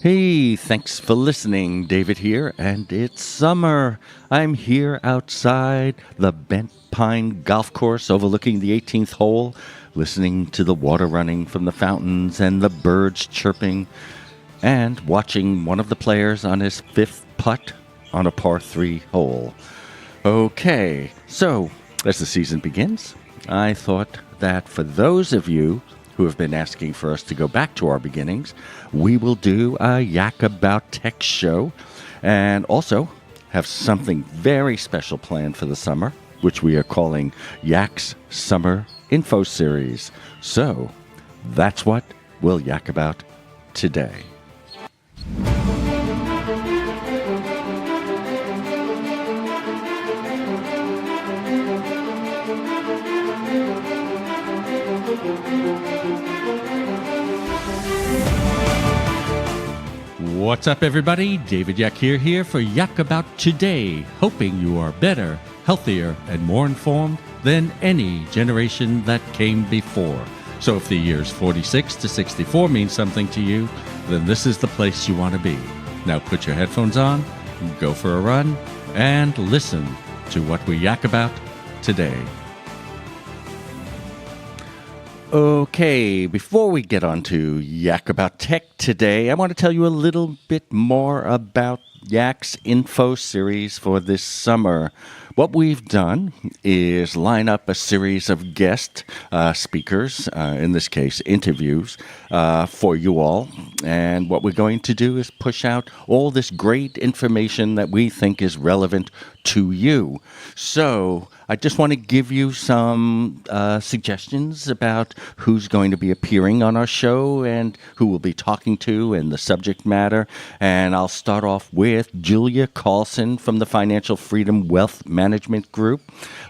Hey, thanks for listening. David here, and it's summer. I'm here outside the Bent Pine Golf Course overlooking the 18th hole, listening to the water running from the fountains and the birds chirping, and watching one of the players on his fifth putt on a par 3 hole. Okay, so as the season begins, I thought that for those of you who have been asking for us to go back to our beginnings, we will do a Yak About Tech show and also have something very special planned for the summer, which we are calling Yak's Summer Info Series. So that's what we'll yak about today. What's up, everybody? David Yakir here for Yak About Today, hoping you are better, healthier, and more informed than any generation that came before. So if the years 46 to 64 mean something to you, then this is the place you want to be. Now put your headphones on, go for a run, and listen to what we yak about today. Okay, before we get on to Yak About Tech today, I want to tell you a little bit more about Yak's Info Series for this summer. What we've done is line up a series of guest speakers, in this case interviews, for you all. And what we're going to do is push out all this great information that we think is relevant to you. So I just want to give you some suggestions about who's going to be appearing on our show and who we'll be talking to and the subject matter. And I'll start off with Julia Carlson from the Financial Freedom Wealth Management Group.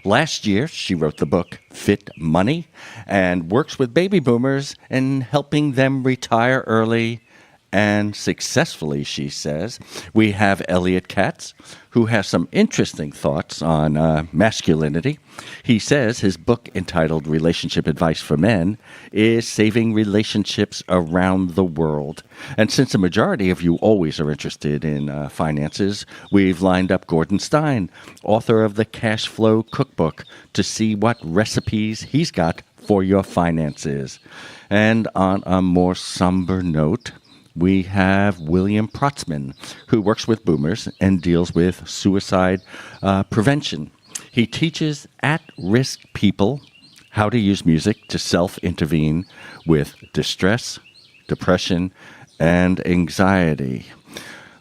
Last year, she wrote the book Fit Money and works with baby boomers in helping them retire early and successfully, she says. We have Elliot Katz, who has some interesting thoughts on masculinity. He says his book entitled Relationship Advice for Men is saving relationships around the world. And since the majority of you always are interested in finances, we've lined up Gordon Stein, author of the Cash Flow Cookbook, to see what recipes he's got for your finances. And on a more somber note, we have William Protzman, who works with boomers and deals with suicide prevention. He teaches at-risk people how to use music to self-intervene with distress, depression, and anxiety.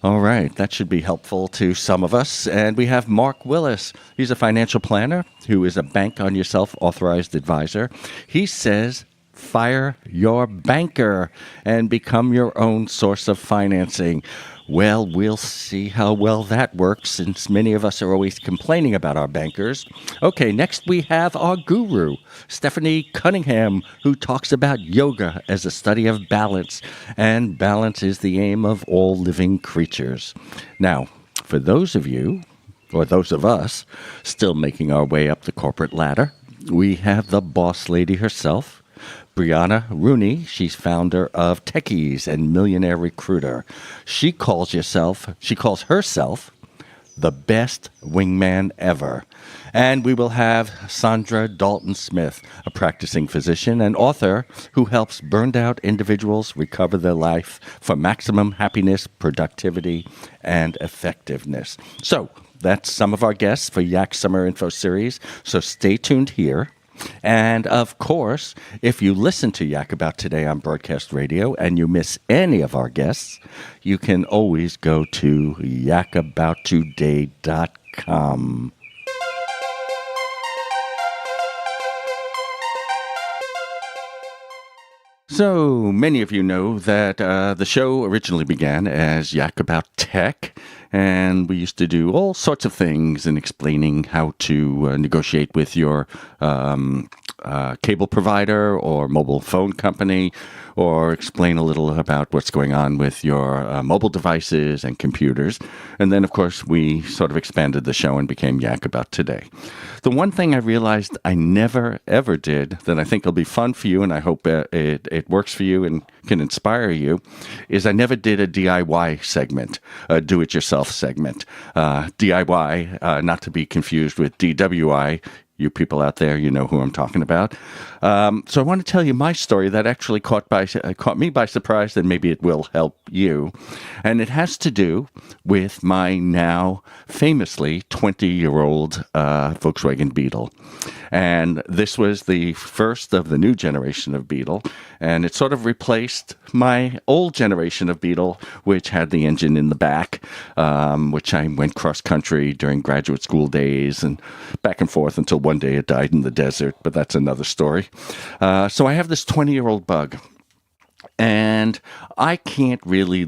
All right, that should be helpful to some of us. And we have Mark Willis. He's a financial planner who is a Bank on Yourself authorized advisor. He says, fire your banker and become your own source of financing. Well, we'll see how well that works, since many of us are always complaining about our bankers. Okay, next we have our guru, Stephanie Cunningham, who talks about yoga as a study of balance, and balance is the aim of all living creatures. Now, for those of you, or those of us, still making our way up the corporate ladder, we have the boss lady herself, Brianna Rooney. She's founder of Techies and Millionaire Recruiter. She calls herself the best wingman ever. And we will have Sandra Dalton Smith, a practicing physician and author who helps burned out individuals recover their life for maximum happiness, productivity, and effectiveness. So that's some of our guests for Yak Summer Info Series. So stay tuned here. And of course, if you listen to Yak About Today on broadcast radio and you miss any of our guests, you can always go to yakabouttoday.com. So many of you know that the show originally began as Yak About Tech, and we used to do all sorts of things in explaining how to negotiate with your cable provider or mobile phone company, or explain a little about what's going on with your mobile devices and computers. And then, of course, we sort of expanded the show and became Yak About Today. The one thing I realized I never, ever did that I think will be fun for you, and I hope it works for you and can inspire you, is I never did a DIY segment, a do-it-yourself segment. DIY, not to be confused with DWI. You people out there, you know who I'm talking about. So I want to tell you my story that actually caught me by surprise, and maybe it will help you. And it has to do with my now famously 20-year-old Volkswagen Beetle. And this was the first of the new generation of Beetle. And it sort of replaced my old generation of Beetle, which had the engine in the back, which I went cross-country during graduate school days and back and forth until one day it died in the desert, but that's another story. So I have this 20-year-old Bug. And I can't really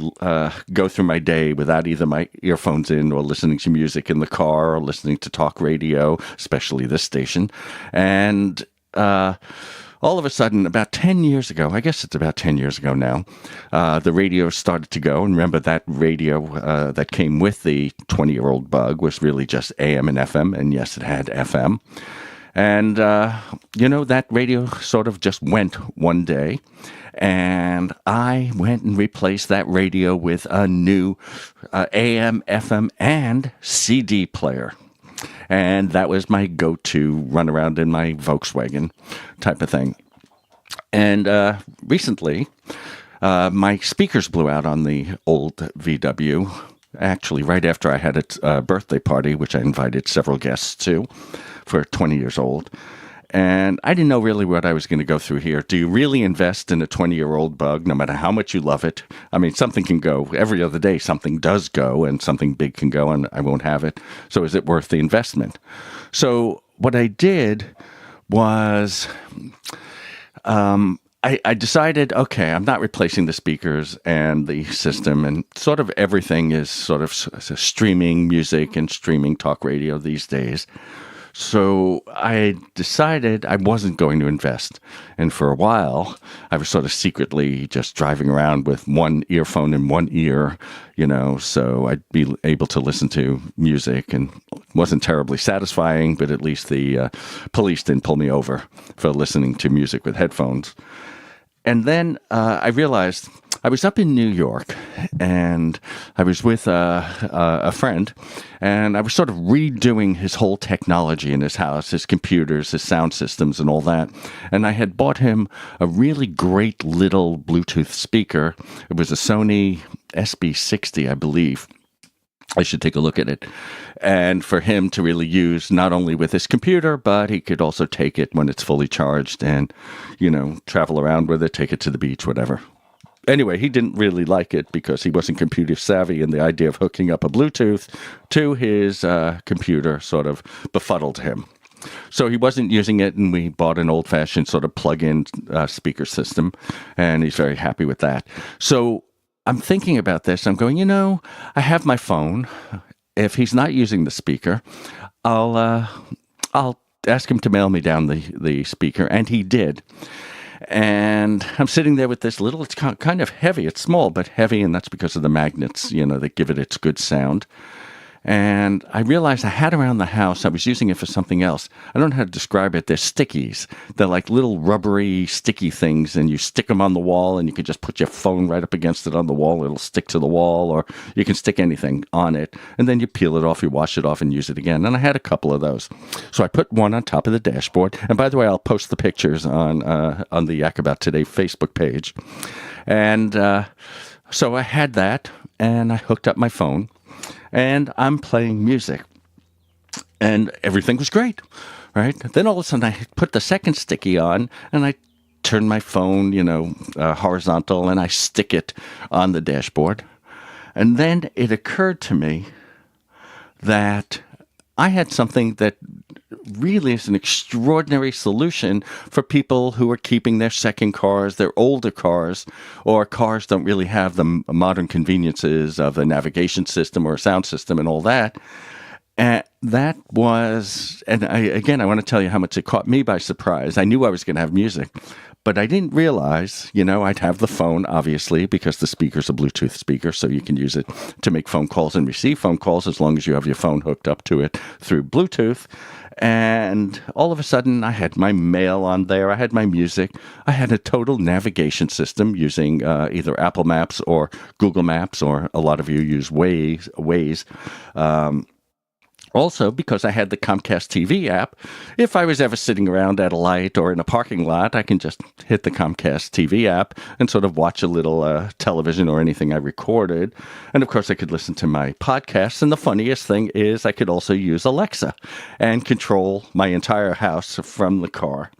go through my day without either my earphones in or listening to music in the car or listening to talk radio, especially this station. And all of a sudden, about 10 years ago, I guess it's about 10 years ago now, the radio started to go. And remember, that radio that came with the 20-year-old Bug was really just AM and FM. And yes, it had FM. And, that radio sort of just went one day. And I went and replaced that radio with a new AM, FM, and CD player. And that was my go-to run around in my Volkswagen type of thing. And recently, my speakers blew out on the old VW, actually right after I had a birthday party, which I invited several guests to for 20 years old. And I didn't know really what I was going to go through here. Do you really invest in a 20-year-old Bug, no matter how much you love it? I mean, something can go. Every other day, something does go, and something big can go, and I won't have it. So is it worth the investment? So what I did was I decided, okay, I'm not replacing the speakers and the system, and sort of everything is sort of streaming music and streaming talk radio these days. So I decided I wasn't going to invest. And for a while, I was sort of secretly just driving around with one earphone in one ear, so I'd be able to listen to music, and it wasn't terribly satisfying, but at least the police didn't pull me over for listening to music with headphones. And then I realized I was up in New York, and I was with a friend, and I was sort of redoing his whole technology in his house, his computers, his sound systems, and all that. And I had bought him a really great little Bluetooth speaker. It was a Sony SB60, I believe. I should take a look at it. And for him to really use not only with his computer, but he could also take it when it's fully charged and, travel around with it, take it to the beach, whatever. Anyway, he didn't really like it because he wasn't computer savvy, and the idea of hooking up a Bluetooth to his computer sort of befuddled him. So he wasn't using it, and we bought an old-fashioned sort of plug-in speaker system, and he's very happy with that. So I'm thinking about this. I'm going, I have my phone. If he's not using the speaker, I'll ask him to mail me down the speaker, and he did. And I'm sitting there with this little, it's kind of heavy. It's small, but heavy, and that's because of the magnets, that give it its good sound. And I realized I had around the house, I was using it for something else. I don't know how to describe it. They're stickies. They're like little rubbery, sticky things, and you stick them on the wall, and you can just put your phone right up against it on the wall. It'll stick to the wall, or you can stick anything on it, and then you peel it off, you wash it off, and use it again. And I had a couple of those. So I put one on top of the dashboard. And by the way, I'll post the pictures on the Yak About Today Facebook page. And so I had that, and I hooked up my phone. And I'm playing music, and everything was great, right? Then all of a sudden I put the second sticky on, and I turn my phone, horizontal, and I stick it on the dashboard. And then it occurred to me that I had something that really is an extraordinary solution for people who are keeping their second cars, their older cars, or cars don't really have the modern conveniences of a navigation system or a sound system and all that. that was, and I want to tell you how much it caught me by surprise. I knew I was going to have music, but I didn't realize, I'd have the phone, obviously, because the speaker's a Bluetooth speaker, so you can use it to make phone calls and receive phone calls as long as you have your phone hooked up to it through Bluetooth. And all of a sudden, I had my mail on there. I had my music. I had a total navigation system using either Apple Maps or Google Maps, or a lot of you use Waze. Also, because I had the Comcast TV app, if I was ever sitting around at a light or in a parking lot, I can just hit the Comcast TV app and sort of watch a little television or anything I recorded. And of course, I could listen to my podcasts. And the funniest thing is I could also use Alexa and control my entire house from the car.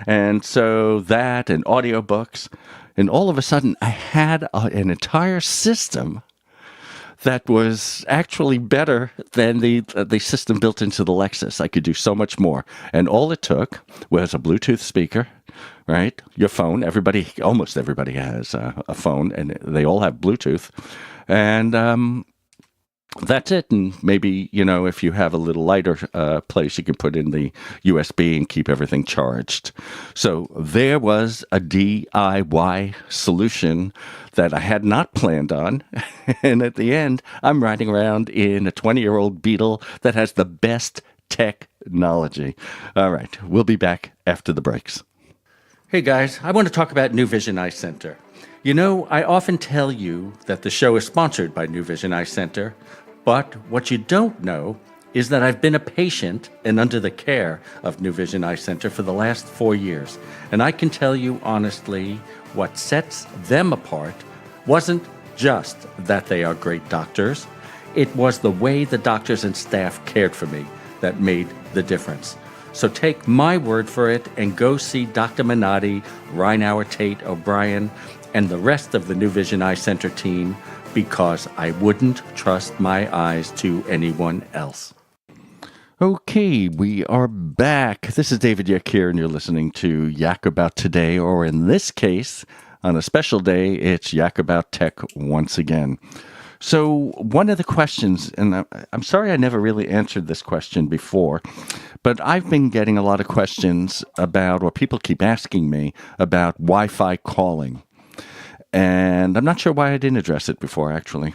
And so that and audiobooks, and all of a sudden I had an entire system that was actually better than the system built into the Lexus. I could do so much more. And all it took was a Bluetooth speaker, right? Your phone. Almost everybody has a phone, and they all have Bluetooth. And that's it. And maybe, if you have a little lighter place, you can put in the USB and keep everything charged. So there was a DIY solution that I had not planned on. And at the end, I'm riding around in a 20-year-old Beetle that has the best technology. All right. We'll be back after the breaks. Hey, guys. I want to talk about New Vision Eye Center. I often tell you that the show is sponsored by New Vision Eye Center, but what you don't know is that I've been a patient and under the care of New Vision Eye Center for the last 4 years. And I can tell you honestly, what sets them apart wasn't just that they are great doctors. It was the way the doctors and staff cared for me that made the difference. So take my word for it and go see Dr. Minotti, Reinauer Tate O'Brien, and the rest of the New Vision Eye Center team, because I wouldn't trust my eyes to anyone else. Okay, we are back. This is David Yakir, and you're listening to Yak About Today, or in this case, on a special day, it's Yak About Tech once again. So one of the questions, and I'm sorry I never really answered this question before, but I've been getting a lot of questions about, or people keep asking me about Wi-Fi calling. And I'm not sure why I didn't address it before, actually.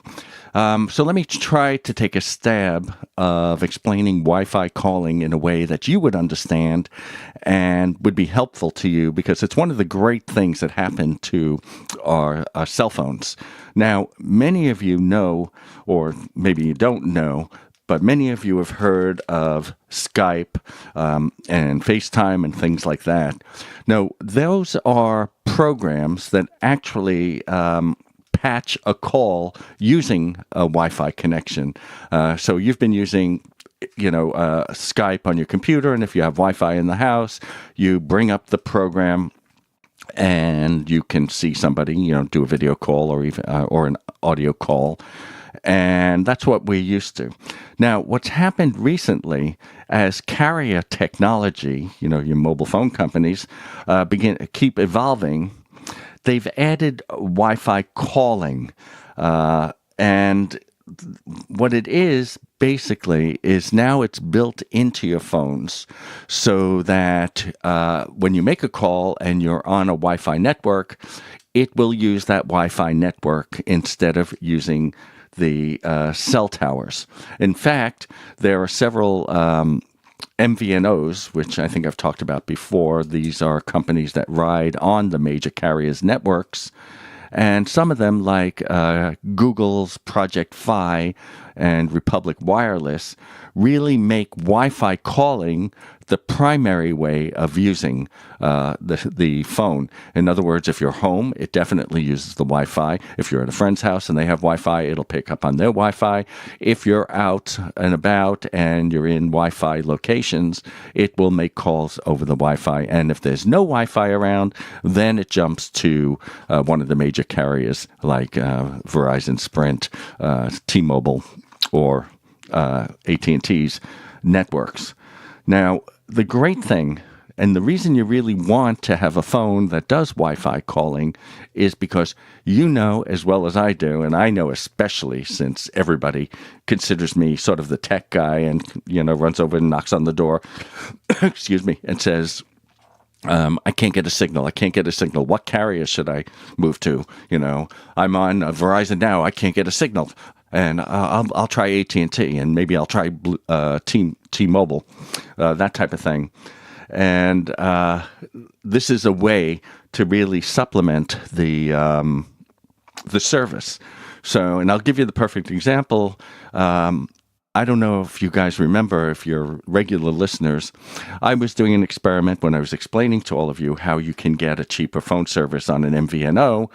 So let me try to take a stab of explaining Wi-Fi calling in a way that you would understand and would be helpful to you, because it's one of the great things that happen to our cell phones. Now, many of you know, or maybe you don't know, but many of you have heard of Skype and FaceTime and things like that. Now, those are programs that actually patch a call using a Wi-Fi connection. So you've been using Skype on your computer, and if you have Wi-Fi in the house, you bring up the program and you can see somebody, do a video call or even or an audio call. And that's what we're used to. Now, what's happened recently as carrier technology, your mobile phone companies keep evolving, they've added Wi-Fi calling. And what it is basically is now it's built into your phones so that when you make a call and you're on a Wi-Fi network, it will use that Wi-Fi network instead of using the cell towers. In fact, there are several MVNOs, which I think I've talked about before. These are companies that ride on the major carriers' networks. And some of them, like Google's Project Fi and Republic Wireless, really make Wi-Fi calling the primary way of using the phone. In other words, if you're home, it definitely uses the Wi-Fi. If you're at a friend's house and they have Wi-Fi, it'll pick up on their Wi-Fi. If you're out and about and you're in Wi-Fi locations, it will make calls over the Wi-Fi. And if there's no Wi-Fi around, then it jumps to one of the major carriers like Verizon, Sprint, T-Mobile, or AT&T's networks. Now, the great thing, And the reason you really want to have a phone that does Wi-Fi calling is because you know as well as I do, and I know especially since everybody considers me sort of the tech guy and, runs over and knocks on the door, excuse me, and says, I can't get a signal. I can't get a signal. What carrier should I move to? I'm on Verizon now. I can't get a signal. And I'll try AT&T, and maybe I'll try T-Mobile, that type of thing. And this is a way to really supplement the service. So, and I'll give you the perfect example. I don't know if you guys remember, if you're regular listeners, I was doing an experiment when I was explaining to all of you how you can get a cheaper phone service on an MVNO.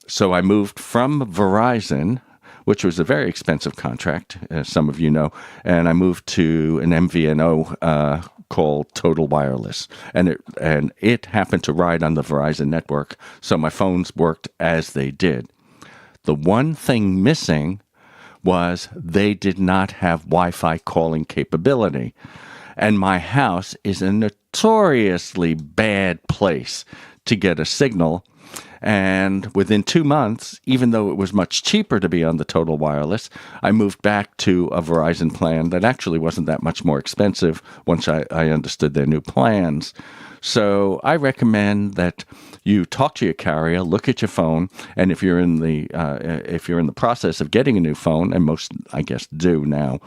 So I moved from Verizon, which was a very expensive contract, as some of you know, and I moved to an MVNO called Total Wireless, and it happened to ride on the Verizon network, so my phones worked as they did. The one thing missing was they did not have Wi-Fi calling capability, and my house is a notoriously bad place to get a signal. And within 2 months, even though it was much cheaper to be on the Total Wireless, I moved back to a Verizon plan that actually wasn't that much more expensive once I understood their new plans. So I recommend that you talk to your carrier, look at your phone, and if you're in the process of getting a new phone, and most I guess do now,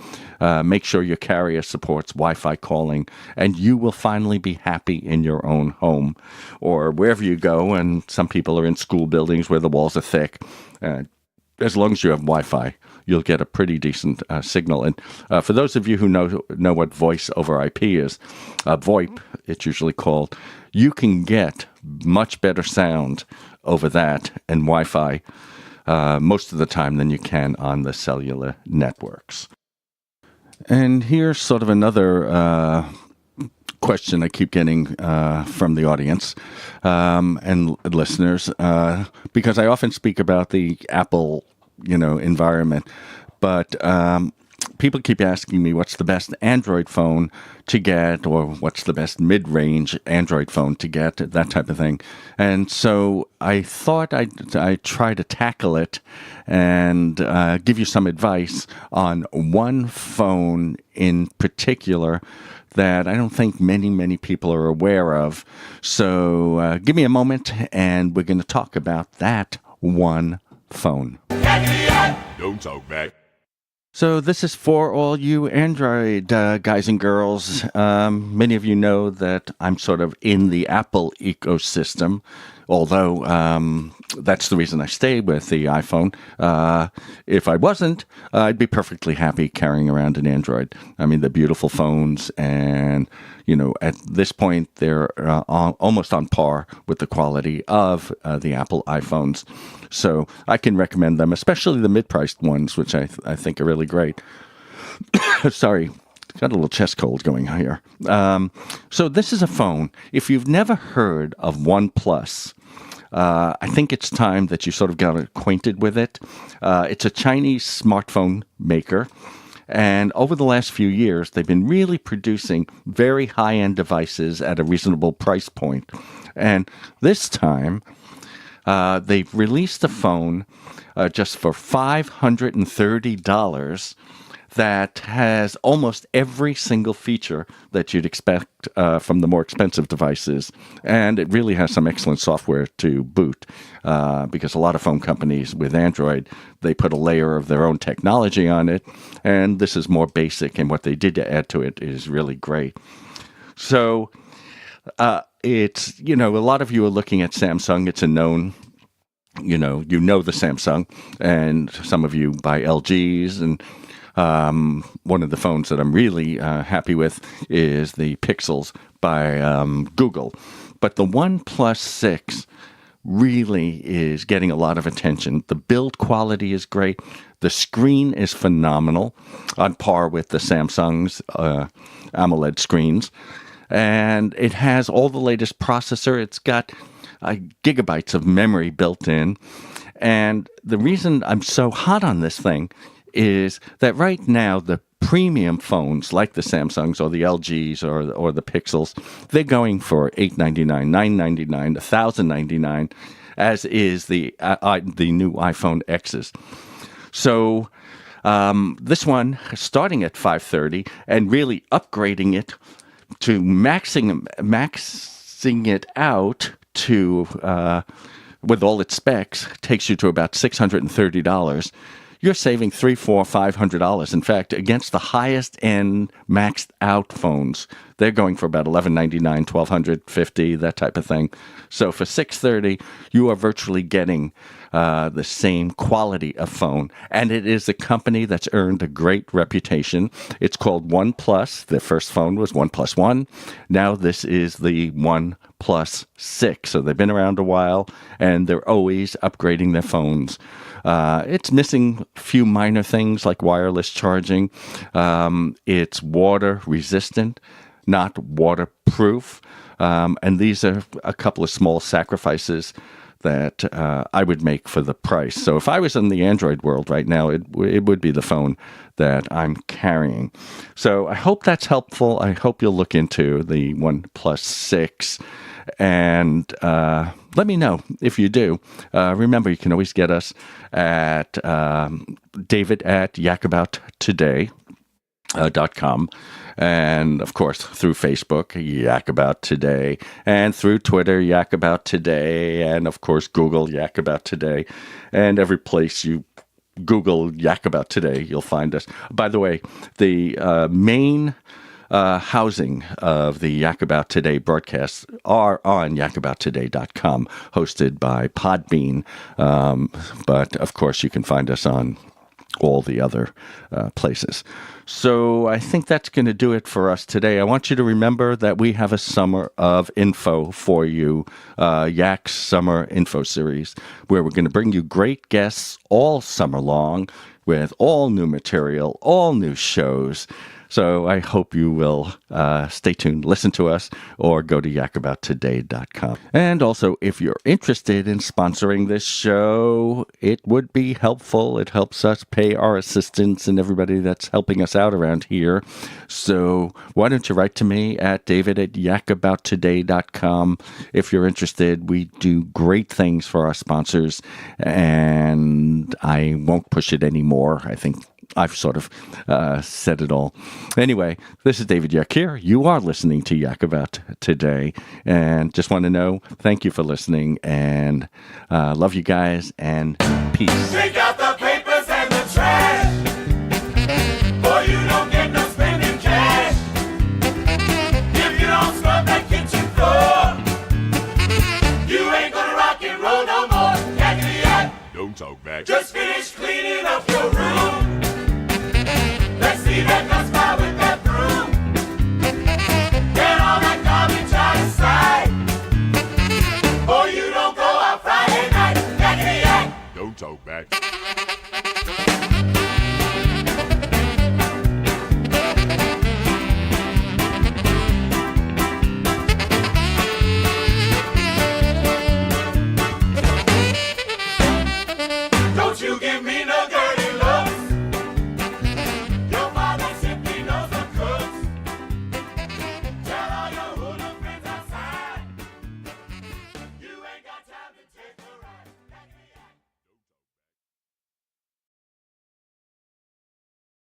make sure your carrier supports Wi-Fi calling, and you will finally be happy in your own home or wherever you go. And some people are in school buildings where the walls are thick. As long as you have Wi-Fi, you'll get a pretty decent signal. And for those of you who know what voice over IP is, VoIP, it's usually called, you can get much better sound over that and Wi-Fi most of the time than you can on the cellular networks. And here's sort of another question I keep getting from the audience and listeners, because I often speak about the Apple, environment, but people keep asking me what's the best Android phone to get, or what's the best mid-range Android phone to get, that type of thing. And so I thought I'd try to tackle it and give you some advice on one phone in particular that I don't think many people are aware of. So give me a moment, and we're going to talk about that one phone. Don't talk back. So this is for all you Android guys and girls. Many of you know that I'm sort of in the Apple ecosystem, although that's the reason I stay with the iPhone. If I wasn't, I'd be perfectly happy carrying around an Android. I mean, they're beautiful phones, and at this point, they're almost on par with the quality of the Apple iPhones. So I can recommend them, especially the mid-priced ones, which I think are really great. Sorry, got a little chest cold going here. So this is a phone. If you've never heard of OnePlus, I think it's time that you sort of got acquainted with it. It's a Chinese smartphone maker. And over the last few years, they've been really producing very high-end devices at a reasonable price point. And this time, they've released a phone just for $530 that has almost every single feature that you'd expect from the more expensive devices. And it really has some excellent software to boot, because a lot of phone companies with Android, they put a layer of their own technology on it. And this is more basic, and what they did to add to it is really great. So it's, a lot of you are looking at Samsung. It's a known, you know the Samsung, and some of you buy LGs. And one of the phones that I'm really happy with is the Pixels by Google. But the OnePlus 6 really is getting a lot of attention. The build quality is great. The screen is phenomenal, on par with the Samsung's AMOLED screens. And it has all the latest processor. It's got gigabytes of memory built in. And the reason I'm so hot on this thing is that right now the premium phones like the Samsungs or the LGs or the Pixels, they're going for $899, $999, $1,099, as is the new iPhone X's. So this one, starting at $530 and really upgrading it to maxing it out to with all its specs, takes you to about $630. You're saving $500. In fact, against the highest end maxed out phones, they're going for about $1,199, $1,250, that type of thing. So for $630, you are virtually getting the same quality of phone. And it is a company that's earned a great reputation. It's called OnePlus. Their first phone was OnePlus One. Now this is the OnePlus 6. So they've been around a while, and they're always upgrading their phones. It's missing a few minor things like wireless charging. It's water resistant, not waterproof. And these are a couple of small sacrifices that I would make for the price. So if I was in the Android world right now, it would be the phone that I'm carrying. So I hope that's helpful. I hope you'll look into the OnePlus 6. And let me know if you do. Remember, you can always get us at David at yakabouttoday.com. And, of course, through Facebook, Yak About Today, and through Twitter, Yak About Today, and, of course, Google, Yak About Today. And every place you Google Yak About Today, you'll find us. By the way, the main housing of the Yak About Today broadcasts are on yakabouttoday.com, hosted by Podbean. But, of course, you can find us on all the other places. So I think that's going to do it for us today. I want you to remember that we have a summer of info for you, Yak's Summer Info Series, where we're going to bring you great guests all summer long with all new material, all new shows. So I hope you will stay tuned, listen to us, or go to yakabouttoday.com. And also, if you're interested in sponsoring this show, it would be helpful. It helps us pay our assistants and everybody that's helping us out around here. So why don't you write to me at david@yakabouttoday.com if you're interested. We do great things for our sponsors, and I won't push it anymore. I think I've sort of said it all. Anyway, this is David Yakir. You are listening to Yak About Today. And just want to know, thank you for listening. And love you guys. And peace. Take out the papers and the trash, or you don't get no spending cash. If you don't scrub that kitchen floor, you ain't gonna rock and roll no more. Yakety yak. Don't talk back. Just finish cleaning up your room. Let's see that dust fly with that broom. Get all that garbage out of sight, or you don't go out Friday night. Yakety yak. Don't talk back.